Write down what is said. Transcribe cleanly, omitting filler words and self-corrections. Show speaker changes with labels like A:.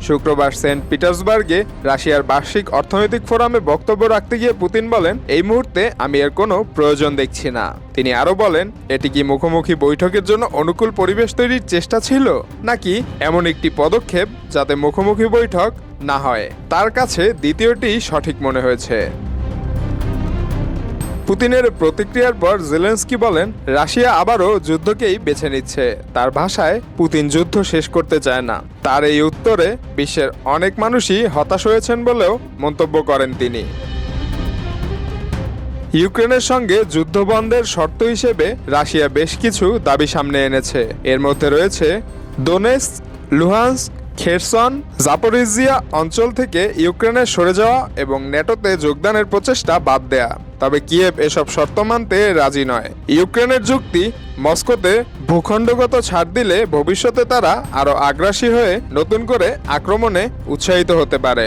A: শুক্রবার সেন্ট পিটার্সবার্গে রাশিয়ার বার্ষিক অর্থনৈতিক ফোরামে বক্তব্য রাখতে গিয়ে পুতিন বলেন, এই মুহূর্তে আমি এর কোনো প্রয়োজন দেখছি না। তিনি আরও বলেন, এটি কি মুখোমুখি বৈঠকের জন্য অনুকূল পরিবেশ তৈরির চেষ্টা ছিল, নাকি এমন একটি পদক্ষেপ যাতে মুখোমুখি বৈঠক না হয়? তার কাছে দ্বিতীয়টি সঠিক মনে হয়েছে। পুতিনের প্রতিক্রিয়ার পর জেলেনস্কি বলেন, রাশিয়া আবারও যুদ্ধকেই বেছে নিচ্ছে। তার ভাষায়, পুতিন যুদ্ধ শেষ করতে চায় না। তার এই উত্তরে বিশ্বের অনেক মানুষই হতাশ হয়েছেন বলেও মন্তব্য করেন তিনি। ইউক্রেনের সঙ্গে যুদ্ধ বন্ধের শর্ত হিসেবে রাশিয়া বেশ কিছু দাবি সামনে এনেছে। এর মধ্যে রয়েছে দোনেৎস্ক, লুহান্স্ক, খেরসন, জাপোরিজিয়া অঞ্চল থেকে ইউক্রেনের সরে যাওয়া এবং ন্যাটোতে যোগদানের প্রচেষ্টা বাদ দেয়া। তবে কিয়েভ এসব শর্ত মানতে রাজি নয়। ইউক্রেনের যুক্তি, মস্কোতে ভূখণ্ডগত ছাড় দিলে ভবিষ্যতে তারা আরও আগ্রাসী হয়ে নতুন করে আক্রমণে উৎসাহিত হতে পারে।